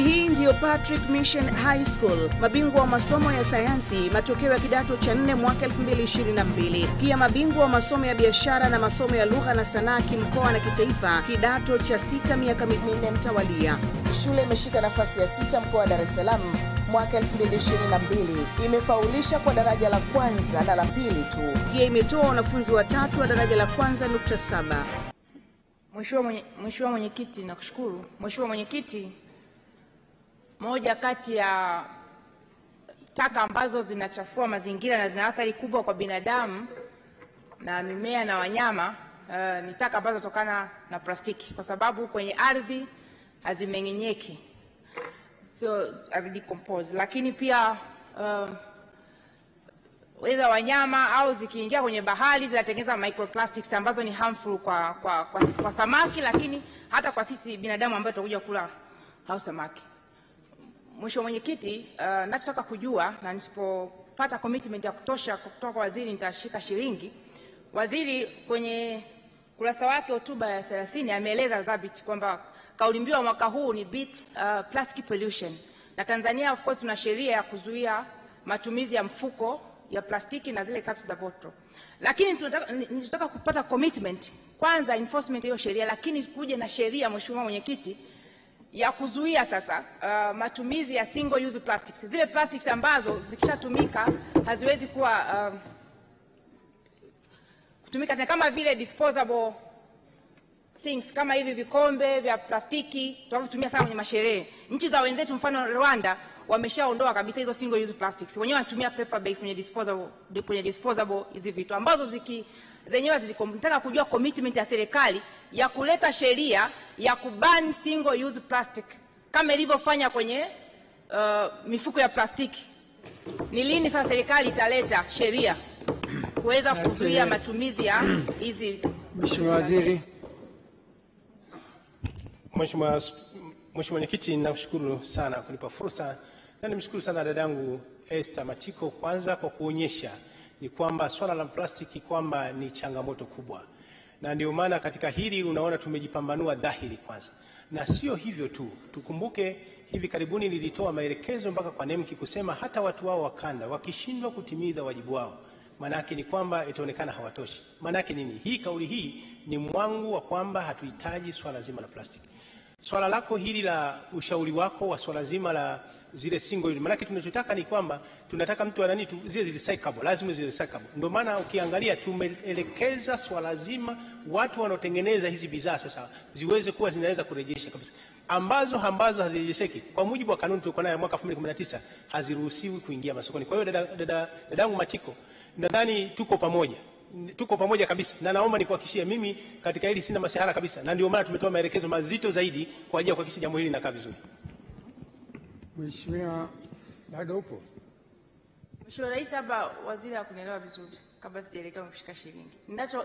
Hii ndio Patrick Mission High School, mabingwa wa masomo ya sayansi, matokeo ya kidato cha 4 mwaka 2022. Pia mabingwa wa masomo ya biashara na masomo ya lugha na sanaa kimkoa na kitaifa, kidato cha 6 miaka 4 mtawalia. Shule imeshika nafasi ya 6 mkoa wa Dar es Salaam mwaka 2022. Imefaulisha kwa daraja la kwanza na la pili tu. Pia imetoa wanafunzi watatu wa daraja la kwanza 7. Mheshimiwa Mwenyekiti, nakushukuru. Mheshimiwa Mwenyekiti, moja kati ya taka ambazo zinachafua mazingira na zina athari kubwa kwa binadamu na mimea na wanyama ni taka ambazo tokana na plastiki, kwa sababu kwenye ardhi hazimeng'enyeki, so hazidecompose. Lakini pia weza wanyama au zikiingia kwenye bahari zinatengeneza microplastics ambazo ni harmful kwa samaki, lakini hata kwa sisi binadamu ambao tutakuja kula hao samaki. Mheshimiwa Mwenyekiti, nataka kujua, na nisipopata commitment ya kutosha kutoka kwa waziri nitashika shilingi. Waziri kwenye kurasa wake hotuba ya 30 ameeleza dhabiti kwamba kauli mbiu ya mwaka huu ni beat plastic pollution. Na Tanzania of course tuna sheria ya kuzuia matumizi ya mfuko ya plastiki na zile cups za bottle. Lakini tunataka kupata commitment, kwanza enforcement hiyo sheria, lakini kuje na sheria, Mheshimiwa Mwenyekiti, ya kuzuia sasa matumizi ya single use plastics. Zile plastics ambazo zikishatumika haziwezi kuwa kutumika tena, kama vile disposable things kama hivi vikombe vya plastiki tunavyotumia sana kwenye masherehe. Nchi za wenzetu mfano Rwanda wameshaondoa kabisa hizo single use plastics. Wenyewe wanatumia paper based kwenye disposable hizi vitu ambazo zenyewe nataka kujua commitment ya serikali ya kuleta sheria ya kuban single use plastic kama ilivyofanya kwenye mifuko ya plastiki. Ni lini sasa serikali italeta sheria kuweza kuzuia matumizi ya hizi? Mheshimiwa Waziri. Mheshimiwa Mwenyekiti, nakushukuru sana kunipa fursa, na nimshukuru sana dadangu Matiko kwanza kwa kuonyesha ni kwamba swala la plastiki kwamba ni changamoto kubwa, na ndio maana katika hili unaona tumejipambanua dhahiri kwanza. Na sio hivyo tu, tukumbuke hivi karibuni nilitoa maelekezo mpaka kwa NEMKI kusema hata watu wao wakanda wakishindwa kutimiza wajibu wao, manake ni kwamba itaonekana hawatoshi. Manake nini? Hii kauli hii ni mwangu wa kwamba hatuhitaji swala zima la plastiki. Swala lako hili la ushauri wako wa swala zima la zile single use, manake tunachotaka ni kwamba tunataka mtu anani zile recyclable, lazima zile recyclable. Ndio maana ukiangalia tumeelekeza swala zima watu wanaotengeneza hizi bidhaa sasa ziweze kuwa zinaweza kurejesha kabisa, ambazo hazirejesheki kwa mujibu wa kanuni tulikuwa nayo mwaka 2019 haziruhusiwi kuingia masokoni. Kwa hiyo dadangu Matiko, nadhani tuko pamoja kabisa, na naomba nikuhakikishie mimi katika hili sina Masihara kabisa, na ndio maana tumetoa maelekezo mazito zaidi kwa ajili ya kuhakikisha jambo hili linakaa vizuri. Mheshimiwa, bado upo? Mheshimiwa Rais, hapa waziri hakunielewa vizuri kabla sijaelekea kushika shilingi.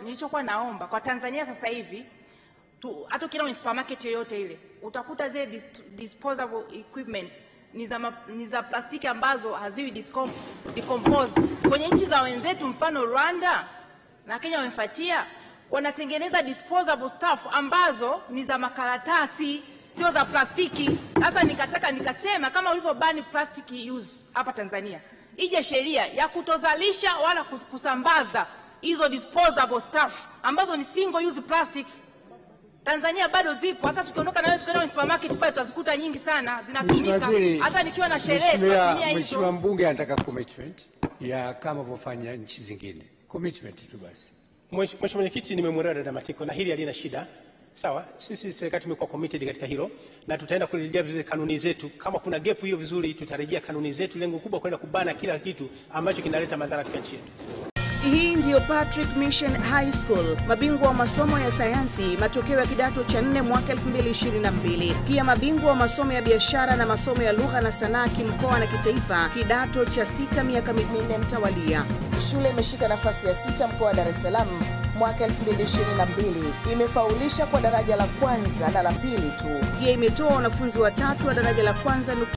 Nilichokuwa naomba kwa Tanzania sasa hivi hata ukienda kwenye supermarket yoyote ile utakuta zile disposable equipment ni za plastiki ambazo haziwi decomposed. Kwenye nchi za wenzetu mfano Rwanda na Kenya wamefuatia, wanatengeneza disposable stuff ambazo ni za makaratasi, sio za plastiki. Sasa nikasema kama ulivyobani plastic use hapa Tanzania, ije sheria ya kutozalisha wala kusambaza hizo disposable stuff ambazo ni single use plastics. Tanzania bado zipo, hata tukiondoka nayo tukaenda supermarket pale tutazikuta nyingi sana zinatumika. Hata nikiwa na sherehe tunatumia hizo. Mheshimiwa Mbunge anataka commitment ya kama wanavyofanya nchi zingine. Commitment tu basi. Mheshimiwa Mwenyekiti, nimemwelewa dada Matiko na hili halina shida. Sawa, sisi serikali tumekuwa committed katika hilo na tutaenda kurejea vizuri kanuni zetu. Kama kuna gap hiyo vizuri tutarejea kanuni zetu, lengo kubwa kwenda kubana kila kitu ambacho kinaleta madhara katika nchi yetu. Hii ndio Patrick Mission High School, mabingwa wa masomo ya sayansi, matokeo ya kidato cha 4 mwaka 2022. Pia mabingwa wa masomo ya biashara na masomo ya lugha na sanaa kimkoa na kitaifa, kidato cha 6 miaka 4 mtawalia. Shule imeshika nafasi ya 6 mkoa wa Dar es Salaam mwaka 2022. Imefaulisha kwa daraja la kwanza na la pili tu. Pia imetoa wanafunzi watatu wa daraja la kwanza